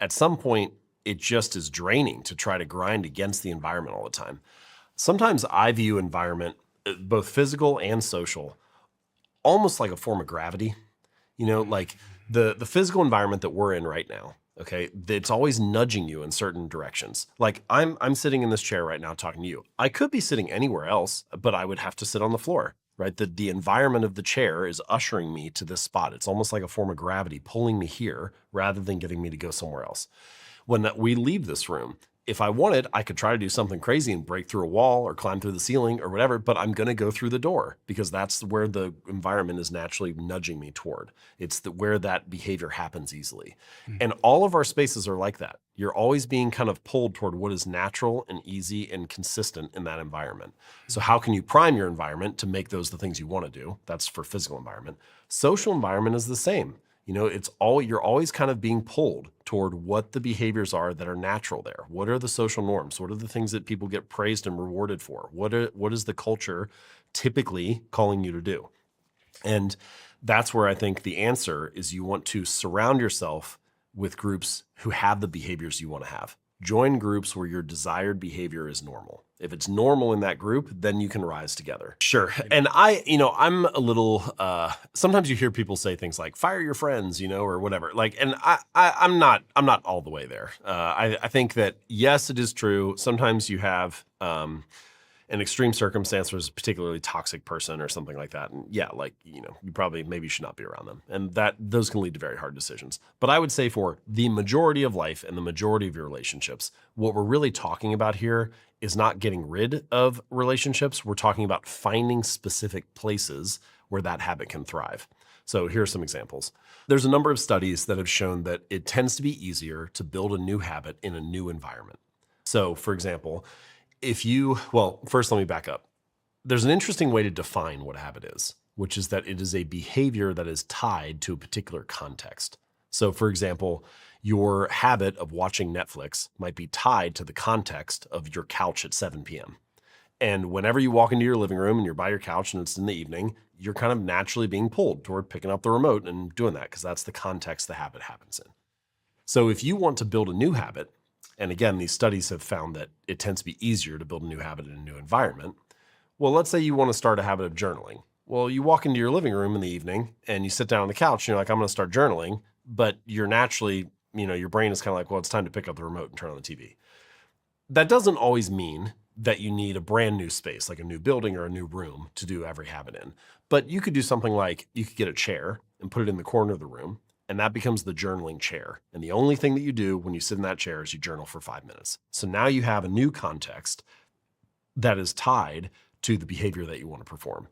at some point, it just is draining to try to grind against the environment all the time. Sometimes I view environment, both physical and social, almost like a form of gravity. Like the physical environment that we're in right now, okay, it's always nudging you in certain directions. Like I'm sitting in this chair right now talking to you. I could be sitting anywhere else, but I would have to sit on the floor, right? The environment of the chair is ushering me to this spot. It's almost like a form of gravity pulling me here rather than getting me to go somewhere else. When we leave this room, if I wanted, I could try to do something crazy and break through a wall or climb through the ceiling or whatever, but I'm going to go through the door because that's where the environment is naturally nudging me toward. It's where that behavior happens easily. And all of our spaces are like that. You're always being kind of pulled toward what is natural and easy and consistent in that environment. So how can you prime your environment to make those the things you want to do? That's for physical environment. Social environment is the same. You're always kind of being pulled toward what the behaviors are that are natural there. What are the social norms? What are the things that people get praised and rewarded for? What is the culture typically calling you to do? And that's where I think the answer is you want to surround yourself with groups who have the behaviors you want to have. Join groups where your desired behavior is normal. If it's normal in that group, then you can rise together. Sure. And I'm a little, sometimes you hear people say things like fire your friends, or whatever. And I'm not all the way there. I think that yes, it is true. Sometimes you have, an extreme circumstance where it's a particularly toxic person or something like that. And yeah, you probably maybe should not be around them. And those can lead to very hard decisions. But I would say for the majority of life and the majority of your relationships, what we're really talking about here is not getting rid of relationships. We're talking about finding specific places where that habit can thrive. So here are some examples. There's a number of studies that have shown that it tends to be easier to build a new habit in a new environment. So for example, first let me back up. There's an interesting way to define what a habit is, which is that it is a behavior that is tied to a particular context. So for example, your habit of watching Netflix might be tied to the context of your couch at 7 p.m. And whenever you walk into your living room and you're by your couch and it's in the evening, you're kind of naturally being pulled toward picking up the remote and doing that because that's the context the habit happens in. So if you want to build a new habit, and again, these studies have found that it tends to be easier to build a new habit in a new environment. Well, let's say you want to start a habit of journaling. Well, you walk into your living room in the evening and you sit down on the couch and you're like, I'm going to start journaling. But you're naturally, your brain is kind of like, well, it's time to pick up the remote and turn on the TV. That doesn't always mean that you need a brand new space, like a new building or a new room to do every habit in. But you could do something like you could get a chair and put it in the corner of the room. And that becomes the journaling chair. And the only thing that you do when you sit in that chair is you journal for 5 minutes. So now you have a new context that is tied to the behavior that you want to perform.